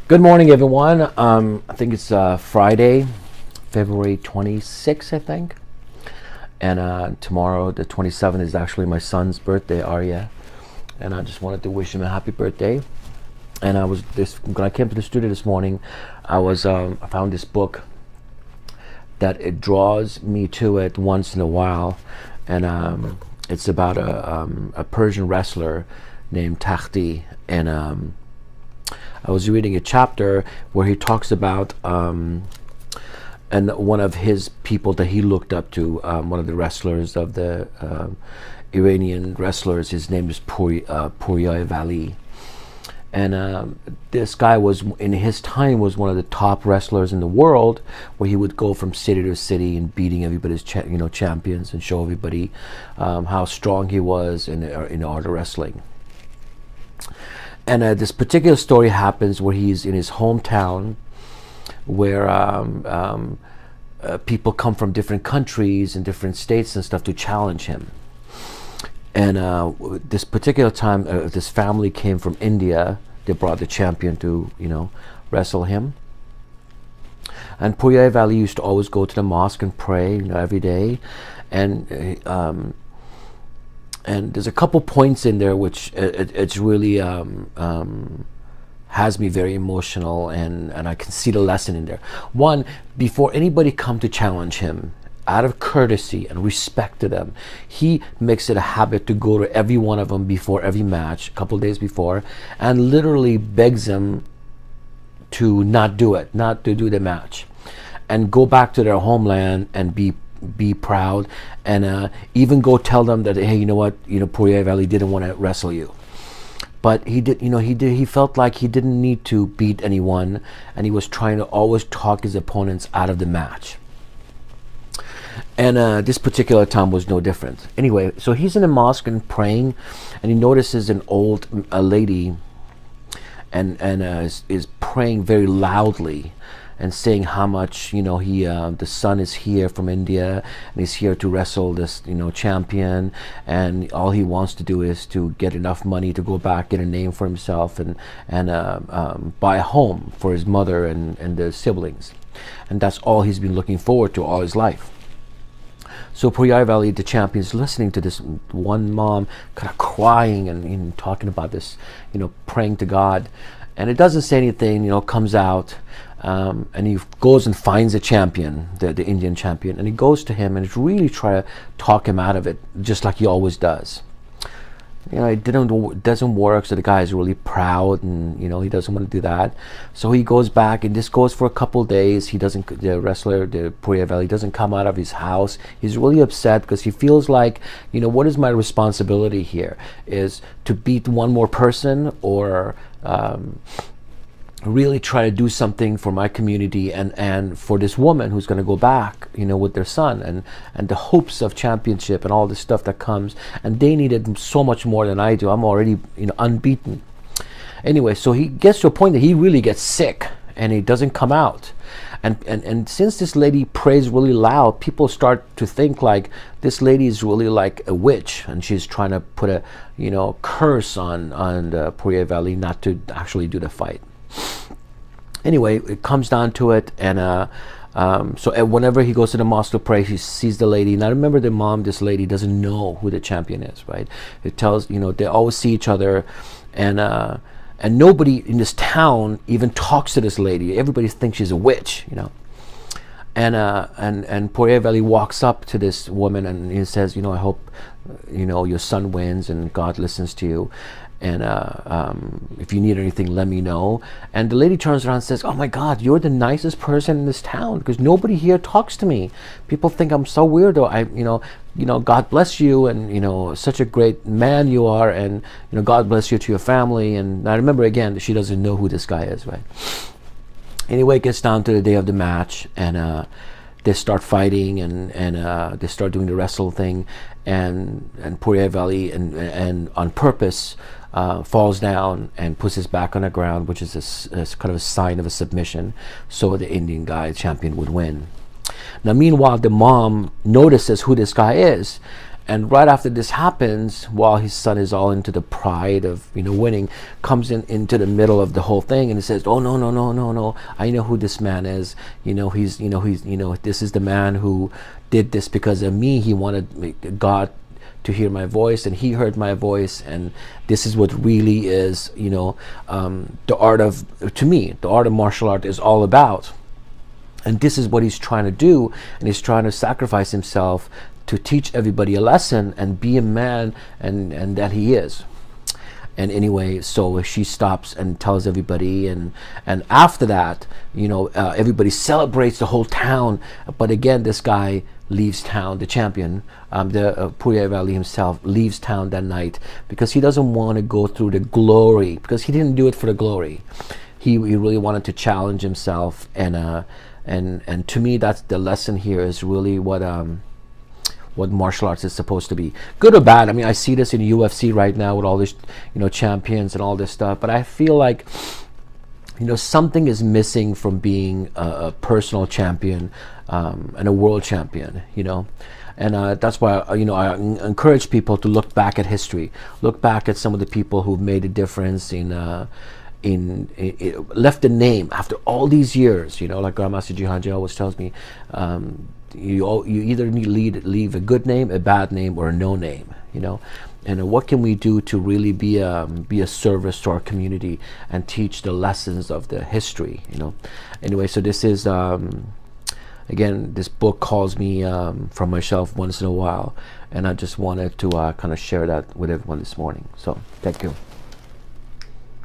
Good morning, everyone. I think it's Friday, February 26th, I think. And tomorrow, the 27th, is actually my son's birthday, Arya. And I just wanted to wish him a happy birthday. And when I came to the studio this morning, I found this book that it draws me to it once in a while. And it's about a Persian wrestler named Takhti. And I was reading a chapter where he talks about and one of his people that he looked up to, one of the wrestlers of the Iranian wrestlers. His name is Pouria Vali, and this guy was in his time was one of the top wrestlers in the world, where he would go from city to city and beating everybody's champions and show everybody how strong he was in the art of wrestling. And this particular story happens where he's in his hometown, where people come from different countries and different states and stuff to challenge him. And this particular time, this family came from India. They brought the champion to, wrestle him. And Pouria Valley used to always go to the mosque and pray, every day. And there's a couple points in there which it's really has me very emotional, and I can see the lesson in there. One, before anybody come to challenge him, out of courtesy and respect to them, he makes it a habit to go to every one of them before every match, a couple days before, and literally begs them to not do the match, and go back to their homeland and be proud, and even go tell them that, hey, you know what, Pouria Valley didn't want to wrestle you, but he felt like he didn't need to beat anyone, and he was trying to always talk his opponents out of the match. And this particular time was no different. Anyway, so he's in the mosque and praying, and he notices an old lady, and is praying very loudly and saying how much the son is here from India, and he's here to wrestle this champion, and all he wants to do is to get enough money to go back, get a name for himself, and buy a home for his mother and the siblings, and that's all he's been looking forward to all his life. So Pouria Valley, the champion, is listening to this one mom kind of crying and talking about this, praying to God, and it doesn't say anything, comes out. And he goes and finds the champion, the Indian champion, and he goes to him and really try to talk him out of it, just like he always does. It doesn't work, so the guy is really proud, and he doesn't want to do that. So he goes back, and this goes for a couple of days. The wrestler, the Pouria Valley, doesn't come out of his house. He's really upset because he feels like, what is my responsibility here? Is to beat one more person, or really try to do something for my community and for this woman who's going to go back, with their son, and the hopes of championship and all this stuff that comes, and they needed so much more than I do. I'm already, unbeaten. Anyway, so he gets to a point that he really gets sick, and he doesn't come out. And since this lady prays really loud, people start to think like this lady is really like a witch, and she's trying to put a, curse on the Pouria Valley not to actually do the fight. Anyway, it comes down to it, and so whenever he goes to the mosque to pray, he sees the lady. Now remember, this lady doesn't know who the champion is, right? It tells, they always see each other, and nobody in this town even talks to this lady. Everybody thinks she's a witch, And Pouria Valley walks up to this woman, and he says, I hope, your son wins and God listens to you. And if you need anything, let me know. And the lady turns around and says, oh my God, you're the nicest person in this town, because nobody here talks to me. People think I'm so weird. God bless you, and such a great man you are, and God bless you to your family. And I remember, again, she doesn't know who this guy is, right? Anyway, it gets down to the day of the match, and they start fighting, and they start doing the wrestle thing, and Pouria Valley and on purpose falls down and puts his back on the ground, which is a kind of a sign of a submission, so the Indian guy champion would win. Now meanwhile, the mom notices who this guy is, And right after this happens, while his son is all into the pride of winning, comes into the middle of the whole thing, and he says, "Oh, no, no, no, no, no! I know who this man is. This is the man who did this because of me. He wanted God to hear my voice, and he heard my voice, and this is what really is, the art of, to me, the art of martial art is all about." And this is what he's trying to do, and he's trying to sacrifice himself to teach everybody a lesson and be a man and that he is. And anyway, so she stops and tells everybody, and after that, everybody celebrates, the whole town. But again, this guy leaves town, the champion, the Puriya Valley himself, leaves town that night because he doesn't want to go through the glory, because he didn't do it for the glory. He really wanted to challenge himself, and to me, that's the lesson here, is really what martial arts is supposed to be, good or bad. I mean, I see this in UFC right now with all these champions and all this stuff, but I feel like something is missing from being a personal champion and a world champion, and that's why I encourage people to look back at history, look back at some of the people who've made a difference in left a name after all these years, like Grandmaster Jihanji always tells me, you either need to leave a good name, a bad name, or a no name, and what can we do to really be a service to our community and teach the lessons of the history, Anyway, so this is again, this book calls me from myself once in a while, and I just wanted to kind of share that with everyone this morning. So thank you.